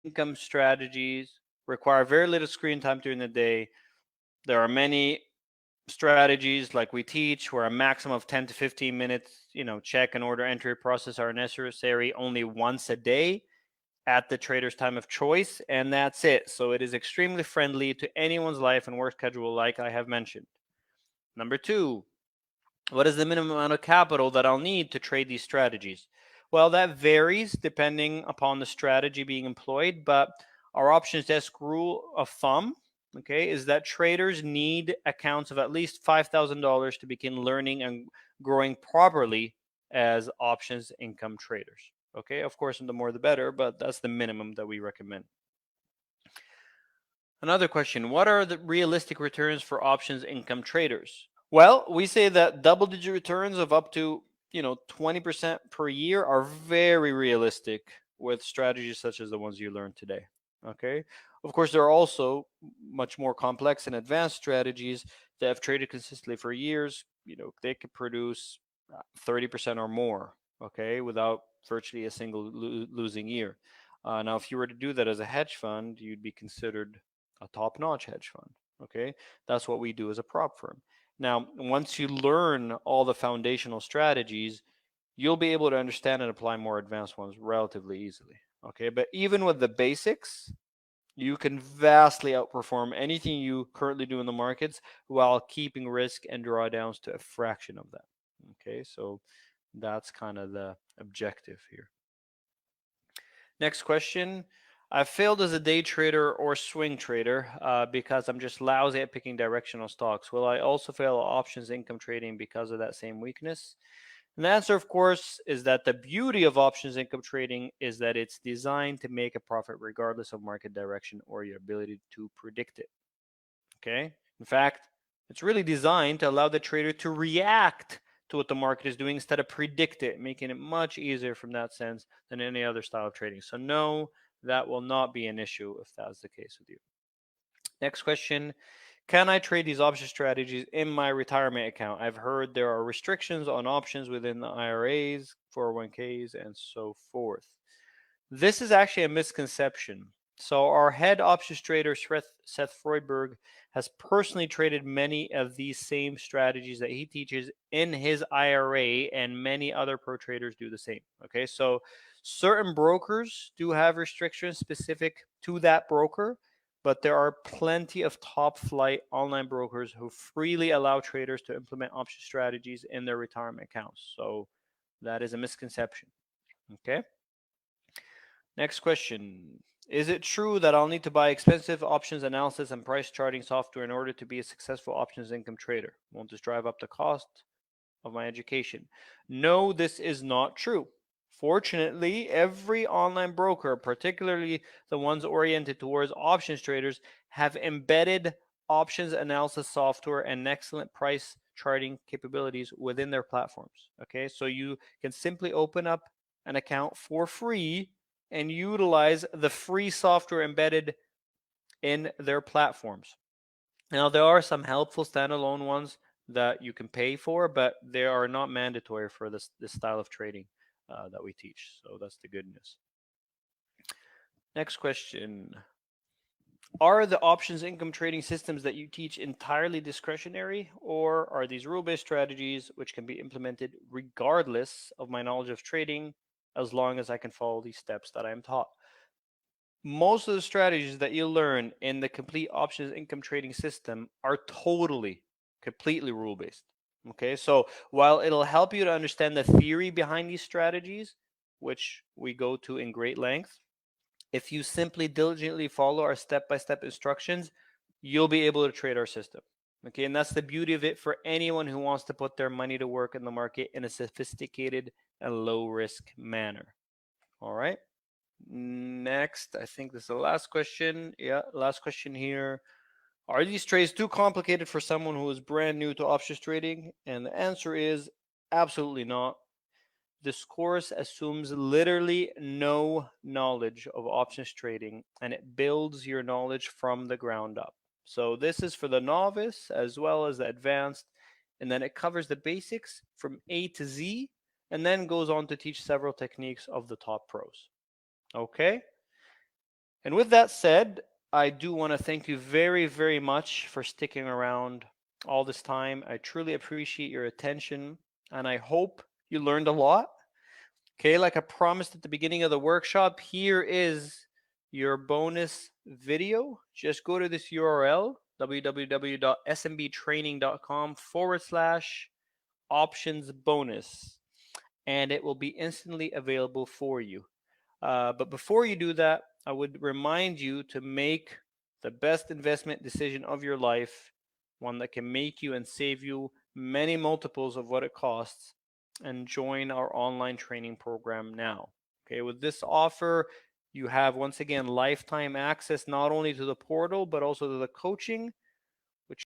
income strategies require very little screen time during the day. There are many strategies like we teach where a maximum of 10 to 15 minutes, check and order entry process are necessary only once a day at the trader's time of choice, and that's it. So it is extremely friendly to anyone's life and work schedule, like I have mentioned. Number two, what is the minimum amount of capital that I'll need to trade these strategies? Well, that varies depending upon the strategy being employed, but our options desk rule of thumb, okay, is that traders need accounts of at least $5,000 to begin learning and growing properly as options income traders. Okay, of course, the more the better, but that's the minimum that we recommend. Another question, what are the realistic returns for options income traders? Well, we say that double digit returns of up to, 20% per year are very realistic with strategies such as the ones you learned today. Okay? Of course, there are also much more complex and advanced strategies that have traded consistently for years. They could produce 30% or more, okay, without virtually a single losing year. Now, if you were to do that as a hedge fund, you'd be considered a top notch hedge fund. Okay, that's what we do as a prop firm. Now, once you learn all the foundational strategies, you'll be able to understand and apply more advanced ones relatively easily. Okay, but even with the basics, you can vastly outperform anything you currently do in the markets while keeping risk and drawdowns to a fraction of that. Okay, so that's kind of the objective here. Next question. I failed as a day trader or swing trader because I'm just lousy at picking directional stocks. Will I also fail at options income trading because of that same weakness? And the answer, of course, is that the beauty of options income trading is that it's designed to make a profit regardless of market direction or your ability to predict it. Okay? In fact, it's really designed to allow the trader to react to what the market is doing instead of predict it, making it much easier from that sense than any other style of trading. So, no, that will not be an issue if that's the case with you. Next question. Can I trade these option strategies in my retirement account? I've heard there are restrictions on options within the IRAs, 401ks, and so forth. This is actually a misconception. So, our head options trader, Seth Freudberg, has personally traded many of these same strategies that he teaches in his IRA, and many other pro traders do the same. Okay, so certain brokers do have restrictions specific to that broker, but there are plenty of top flight online brokers who freely allow traders to implement option strategies in their retirement accounts. So, that is a misconception. Okay. Next question. Is it true that I'll need to buy expensive options analysis and price charting software in order to be a successful options income trader? Won't this drive up the cost of my education? No, this is not true. Fortunately, every online broker, particularly the ones oriented towards options traders, have embedded options analysis software and excellent price charting capabilities within their platforms. Okay, so you can simply open up an account for free and utilize the free software embedded in their platforms. Now, there are some helpful standalone ones that you can pay for, but they are not mandatory for this style of trading that we teach. So that's the good news. Next question. Are the options income trading systems that you teach entirely discretionary, or are these rule based strategies which can be implemented regardless of my knowledge of trading as long as I can follow these steps that I am taught? Most of the strategies that you learn in the complete options income trading system are totally, completely rule based. Okay, so while it'll help you to understand the theory behind these strategies, which we go to in great length, if you simply diligently follow our step by step instructions, you'll be able to trade our system. Okay, and that's the beauty of it for anyone who wants to put their money to work in the market in a sophisticated and low risk manner. All right. Next, I think this is the last question. Yeah, last question here. Are these trades too complicated for someone who is brand new to options trading? And the answer is absolutely not. This course assumes literally no knowledge of options trading, and it builds your knowledge from the ground up. So this is for the novice as well as the advanced, and then it covers the basics from A to Z, and then goes on to teach several techniques of the top pros. Okay? And with that said, I do want to thank you very, very much for sticking around all this time. I truly appreciate your attention, and I hope you learned a lot. Okay, like I promised at the beginning of the workshop, here is your bonus video. Just go to this URL, www.smbtraining.com/options bonus, and it will be instantly available for you. But before you do that, I would remind you to make the best investment decision of your life, one that can make you and save you many multiples of what it costs, and join our online training program now. Okay, with this offer, you have once again lifetime access not only to the portal but also to the coaching